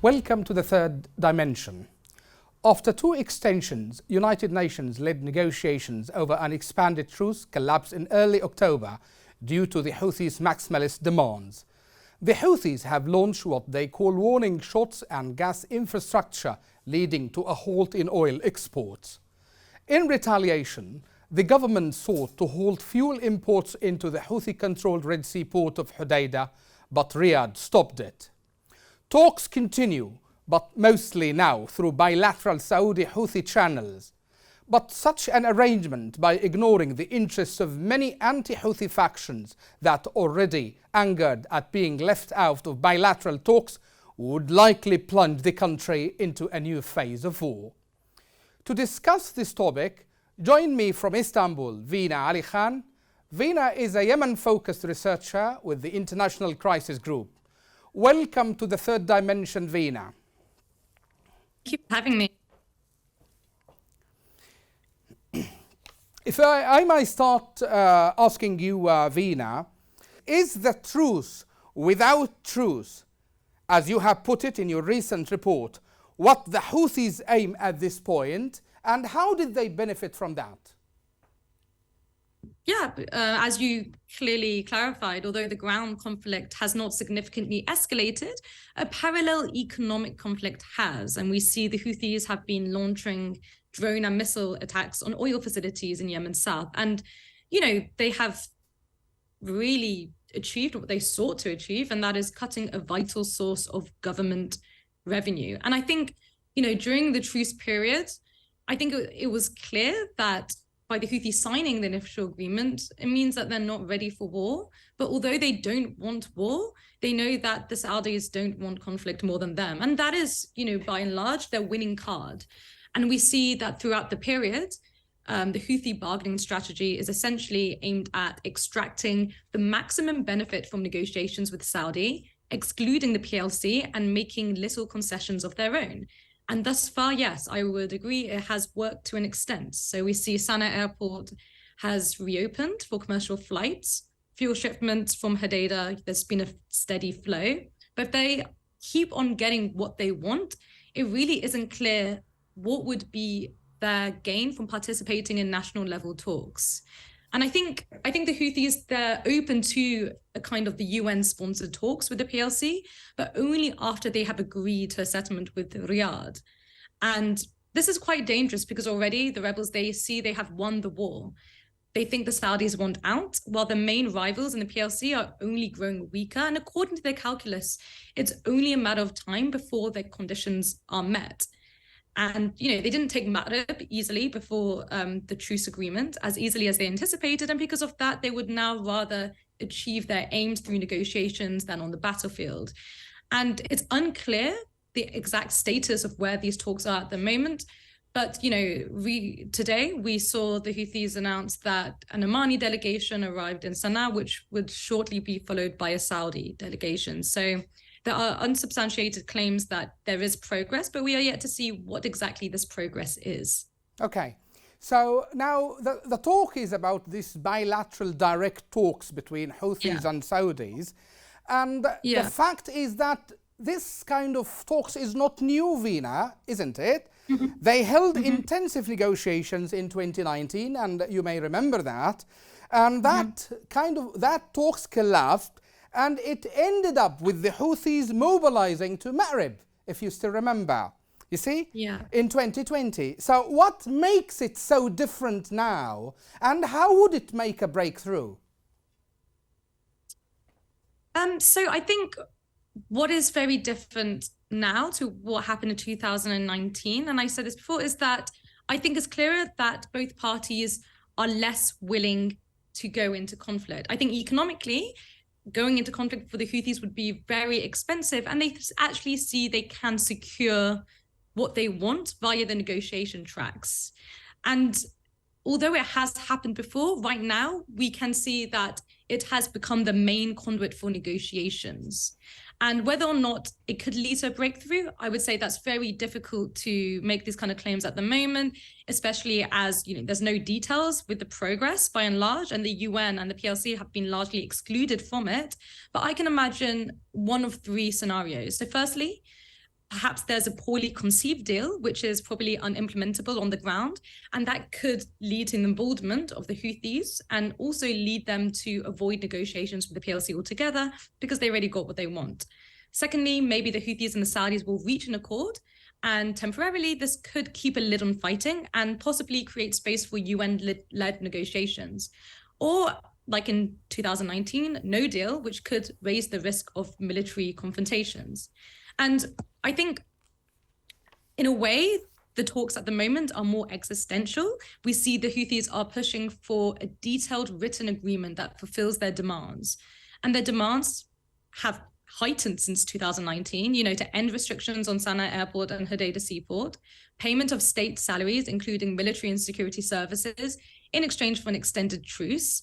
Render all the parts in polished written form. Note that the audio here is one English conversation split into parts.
Welcome to the third dimension. After two extensions, United Nations-led negotiations over an expanded truce collapsed in early October due to the Houthis' maximalist demands. The Houthis have launched what they call warning shots and gas infrastructure, leading to a halt in oil exports. In retaliation, the government sought to halt fuel imports into the Houthi-controlled Red Sea port of Hodeidah, but Riyadh stopped it. Talks continue, but mostly now through bilateral Saudi-Houthi channels. But such an arrangement, by ignoring the interests of many anti-Houthi factions that already angered at being left out of bilateral talks, would likely plunge the country into a new phase of war. To discuss this topic, join me from Istanbul, Fina Ali Khan. Fina is a Yemen-focused researcher with the International Crisis Group. Welcome to the third dimension, Fina. Thank you for having me. If I might start asking you, Fina, is the truce without truce, as you have put it in your recent report, what the Houthis aim at this point, and how did they benefit from that? Yeah, as you clearly clarified, although the ground conflict has not significantly escalated, a parallel economic conflict has. And we see the Houthis have been launching drone and missile attacks on oil facilities in Yemen's south. And, you know, they have really achieved what they sought to achieve, and that is cutting a vital source of government revenue. And I think, you know, during the truce period, I think it was clear that by the Houthis signing the initial agreement, it means that they're not ready for war. But although they don't want war, they know that the Saudis don't want conflict more than them. And that is, you know, by and large, their winning card. And we see that throughout the period, the Houthi bargaining strategy is essentially aimed at extracting the maximum benefit from negotiations with Saudi, excluding the PLC and making little concessions of their own. And thus far, yes, I would agree, it has worked to an extent. So we see Sana'a Airport has reopened for commercial flights, fuel shipments from Hodeidah, there's been a steady flow. But if they keep on getting what they want, it really isn't clear what would be their gain from participating in national level talks. And I think the Houthis, they're open to a kind of the UN-sponsored talks with the PLC, but only after they have agreed to a settlement with Riyadh. And this is quite dangerous because already the rebels, they see they have won the war. They think the Saudis want out, while the main rivals in the PLC are only growing weaker. And according to their calculus, it's only a matter of time before their conditions are met. And, you know, they didn't take Ma'rib easily before the truce agreement, as easily as they anticipated. And because of that, they would now rather achieve their aims through negotiations than on the battlefield. And it's unclear the exact status of where these talks are at the moment. But, you know, today we saw the Houthis announce that an Omani delegation arrived in Sana'a, which would shortly be followed by a Saudi delegation. So there are unsubstantiated claims that there is progress, but we are yet to see what exactly this progress is. Okay. So now the talk is about this bilateral direct talks between Houthis and Saudis. And the fact is that this kind of talks is not new, Fina, isn't it? They held intensive negotiations in 2019, and you may remember that. And that talks collapsed. And it ended up with the Houthis mobilizing to Ma'rib, if you still remember, you see, in 2020. So what makes it so different now, and how would it make a breakthrough? So I think what is very different now to what happened in 2019, and I said this before, is that I think it's clearer that both parties are less willing to go into conflict. I think economically, going into conflict for the Houthis would be very expensive, and they actually see they can secure what they want via the negotiation tracks. And although it has happened before, right now we can see that it has become the main conduit for negotiations. And whether or not it could lead to a breakthrough, I would say that's very difficult to make these kind of claims at the moment, especially as, you know, there's no details with the progress by and large, and the UN and the PLC have been largely excluded from it. But I can imagine one of three scenarios. So firstly, perhaps there's a poorly conceived deal, which is probably unimplementable on the ground, and that could lead to an emboldenment of the Houthis and also lead them to avoid negotiations with the PLC altogether because they already got what they want. Secondly, maybe the Houthis and the Saudis will reach an accord, and temporarily this could keep a lid on fighting and possibly create space for UN-led negotiations. Or, like in 2019, no deal, which could raise the risk of military confrontations. And I think, in a way, the talks at the moment are more existential. We see the Houthis are pushing for a detailed written agreement that fulfills their demands. And their demands have heightened since 2019, to end restrictions on Sana'a Airport and Hodeidah Seaport, payment of state salaries, including military and security services, in exchange for an extended truce,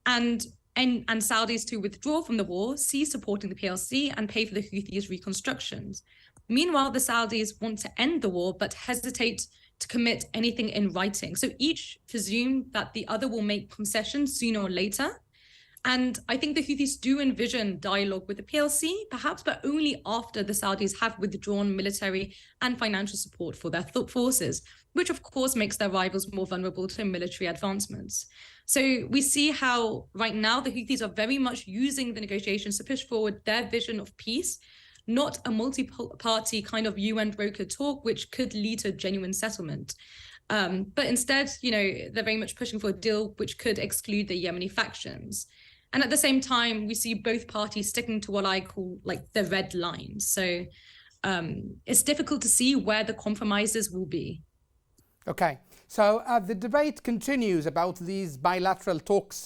and Saudis to withdraw from the war, cease supporting the PLC, and pay for the Houthis' reconstructions. Meanwhile, the Saudis want to end the war, but hesitate to commit anything in writing. So each presume that the other will make concessions sooner or later. And I think the Houthis do envision dialogue with the PLC, perhaps, but only after the Saudis have withdrawn military and financial support for their forces, which of course makes their rivals more vulnerable to military advancements. So we see how right now the Houthis are very much using the negotiations to push forward their vision of peace, not a multi-party kind of UN brokered talk, which could lead to a genuine settlement. But instead, they're very much pushing for a deal which could exclude the Yemeni factions. And at the same time, we see both parties sticking to what I call like the red line. So it's difficult to see where the compromises will be. Okay, so the debate continues about these bilateral talks,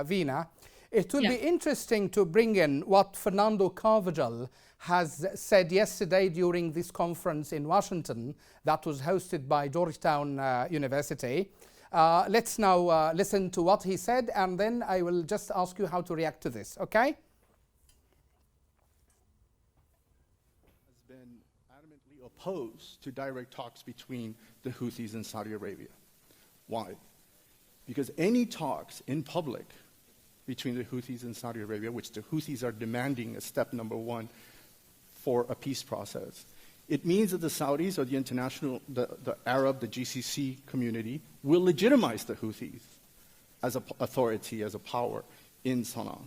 Fina. It will be interesting to bring in what Fernando Carvajal has said yesterday during this conference in Washington that was hosted by Georgetown University. Let's now listen to what he said, and then I will just ask you how to react to this, okay? Has been adamantly opposed to direct talks between the Houthis and Saudi Arabia. Why? Because any talks in public between the Houthis and Saudi Arabia, which the Houthis are demanding as step number one for a peace process, it means that the Saudis or the international, the Arab, the GCC community will legitimize the Houthis as an authority, as a power in Sana'a.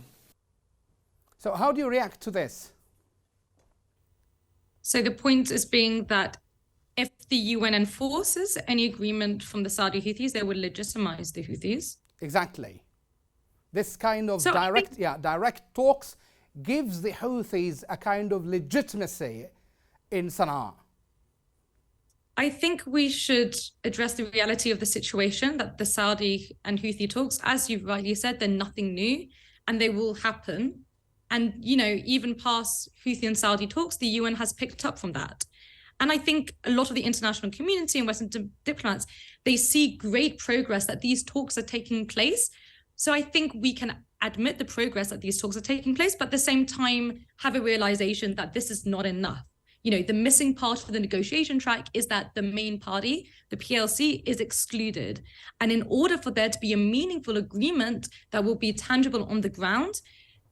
So how do you react to this? So the point is being that if the UN enforces any agreement from the Saudi Houthis, they would legitimize the Houthis. Exactly. This kind of direct talks gives the Houthis a kind of legitimacy in Sana'a. I think we should address the reality of the situation, that the Saudi and Houthi talks, as you've rightly said, they're nothing new and they will happen. And, even past Houthi and Saudi talks, the UN has picked up from that. And I think a lot of the international community and Western diplomats, they see great progress that these talks are taking place. So I think we can admit the progress that these talks are taking place, but at the same time have a realization that this is not enough. The missing part of the negotiation track is that the main party, the PLC, is excluded. And in order for there to be a meaningful agreement that will be tangible on the ground,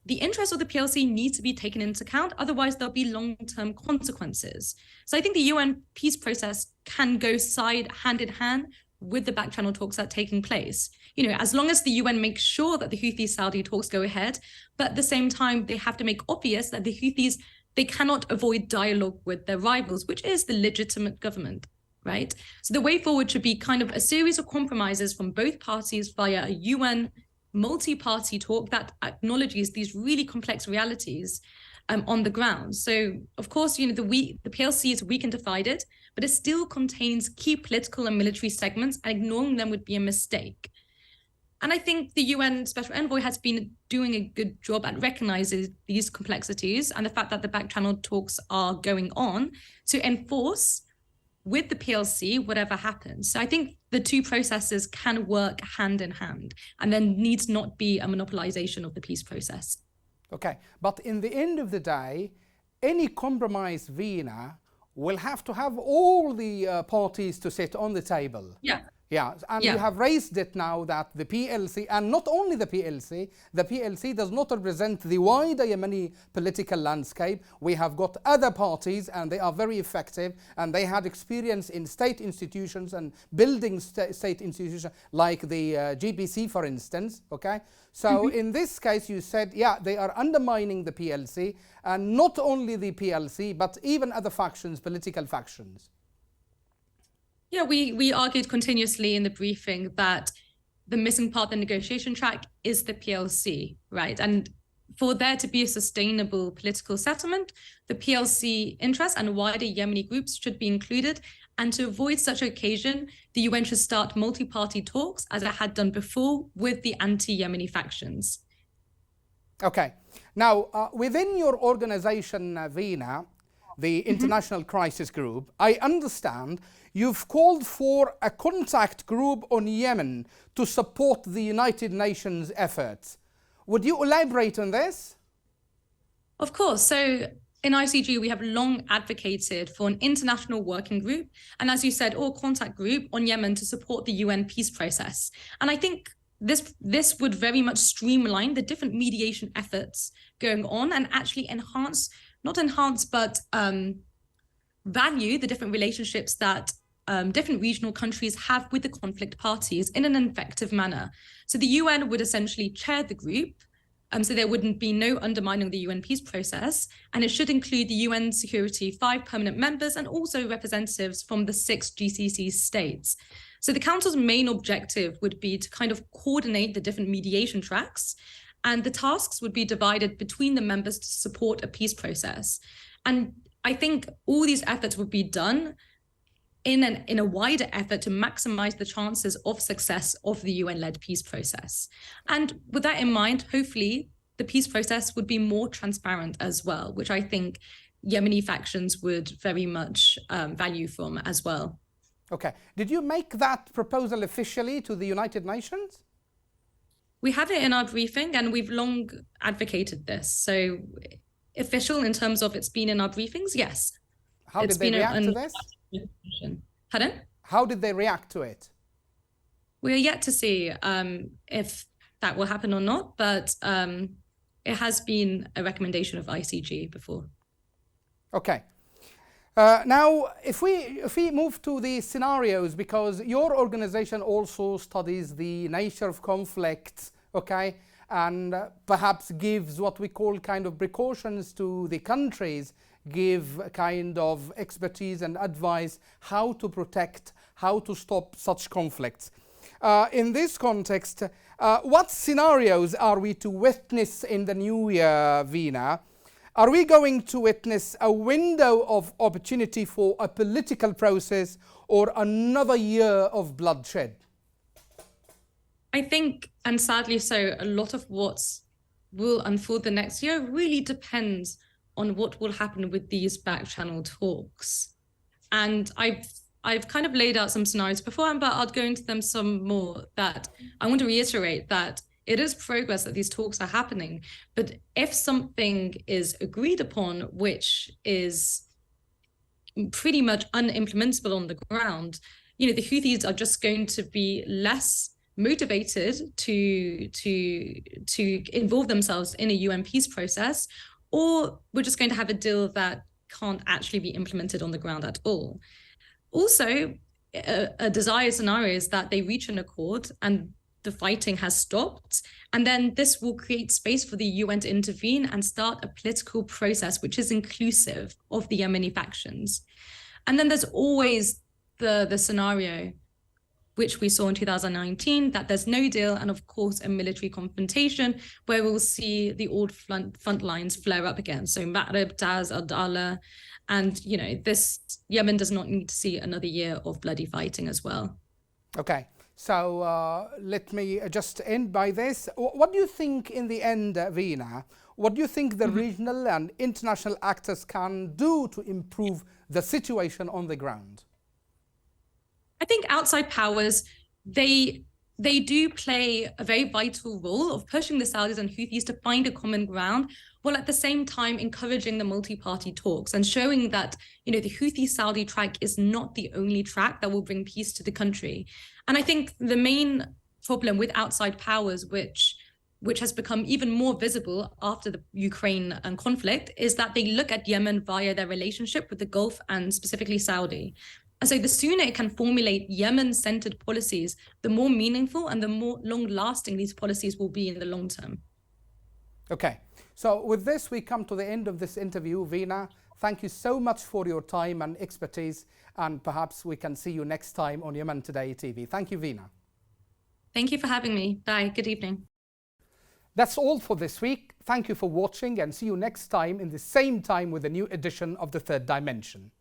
the interests of the PLC need to be taken into account. Otherwise, there'll be long-term consequences. So I think the UN peace process can go hand in hand with the back channel talks that are taking place. As long as the UN makes sure that the Houthi-Saudi talks go ahead, but at the same time, they have to make obvious that the Houthis, they cannot avoid dialogue with their rivals, which is the legitimate government, right? So the way forward should be kind of a series of compromises from both parties via a UN multi-party talk that acknowledges these really complex realities on the ground. So, of course, the PLC is weak and divided, but it still contains key political and military segments, and ignoring them would be a mistake. And I think the UN Special Envoy has been doing a good job at recognizing these complexities and the fact that the back channel talks are going on to enforce with the PLC whatever happens. So I think the two processes can work hand in hand, and there needs not be a monopolization of the peace process. Okay, but in the end of the day, any compromise, Fina, will have to have all the parties to sit on the table. Yeah. Yeah, and you have raised it now that the PLC, and not only the PLC does not represent the wider Yemeni political landscape. We have got other parties, and they are very effective, and they had experience in state institutions and building state institutions, like the GBC, for instance, okay? So in this case, you said, yeah, they are undermining the PLC, and not only the PLC, but even other factions, political factions. Yeah, we argued continuously in the briefing that the missing part of the negotiation track is the PLC, right? And for there to be a sustainable political settlement, the PLC interests and wider Yemeni groups should be included. And to avoid such occasion, the UN should start multi-party talks, as it had done before, with the anti-Yemeni factions. Okay. Now, within your organization, Fina, the International Crisis Group, I understand you've called for a contact group on Yemen to support the United Nations efforts. Would you elaborate on this? Of course. So in ICG, we have long advocated for an international working group, and as you said, or contact group on Yemen to support the UN peace process. And I think this would very much streamline the different mediation efforts going on and actually value the different relationships that different regional countries have with the conflict parties in an effective manner. So the UN would essentially chair the group, so there wouldn't be no undermining of the UN peace process, and it should include the UN Security 5 permanent members and also representatives from the 6 GCC states. So the Council's main objective would be to kind of coordinate the different mediation tracks, and the tasks would be divided between the members to support a peace process. And I think all these efforts would be done in a wider effort to maximize the chances of success of the UN-led peace process. And with that in mind, hopefully the peace process would be more transparent as well, which I think Yemeni factions would very much value from as well. Okay. Did you make that proposal officially to the United Nations? We have it in our briefing, and we've long advocated this. So official in terms of it's been in our briefings, yes. How did they react to this? Pardon? How did they react to it? We're yet to see if that will happen or not, but it has been a recommendation of ICG before. Okay. Now, if we move to the scenarios, because your organization also studies the nature of conflicts, okay, and perhaps gives what we call kind of precautions to the countries, give kind of expertise and advice how to protect, how to stop such conflicts. In this context, what scenarios are we to witness in the new year, Fina? Are we going to witness a window of opportunity for a political process or another year of bloodshed? I think, and sadly so, a lot of what will unfold the next year really depends on what will happen with these back channel talks. And I've kind of laid out some scenarios before, but I'll go into them some more. That I want to reiterate that it is progress that these talks are happening, but if something is agreed upon, which is pretty much unimplementable on the ground, the Houthis are just going to be less motivated to involve themselves in a UN peace process, or we're just going to have a deal that can't actually be implemented on the ground at all. Also, a desired scenario is that they reach an accord and the fighting has stopped, and then this will create space for the UN to intervene and start a political process which is inclusive of the Yemeni factions. And then there's always the scenario which we saw in 2019, that there's no deal, and of course a military confrontation where we'll see the old front lines flare up again. So Ma'rib, Taz, Al-Dala, and this Yemen does not need to see another year of bloody fighting as well. Okay, so let me just end by this. What do you think in the end, Fina? What do you think the regional and international actors can do to improve the situation on the ground? I think outside powers, they do play a very vital role of pushing the Saudis and Houthis to find a common ground, while at the same time encouraging the multi-party talks and showing that, the Houthi-Saudi track is not the only track that will bring peace to the country. And I think the main problem with outside powers, which has become even more visible after the Ukraine conflict, is that they look at Yemen via their relationship with the Gulf and specifically Saudi. And so the sooner it can formulate Yemen-centered policies, the more meaningful and the more long-lasting these policies will be in the long term. Okay, so with this we come to the end of this interview. Fina, thank you so much for your time and expertise, and perhaps we can see you next time on Yemen Today TV. Thank you, Fina. Thank you for having me. Bye. Good evening. That's all for this week. Thank you for watching, and see you next time in the same time with a new edition of The Third Dimension.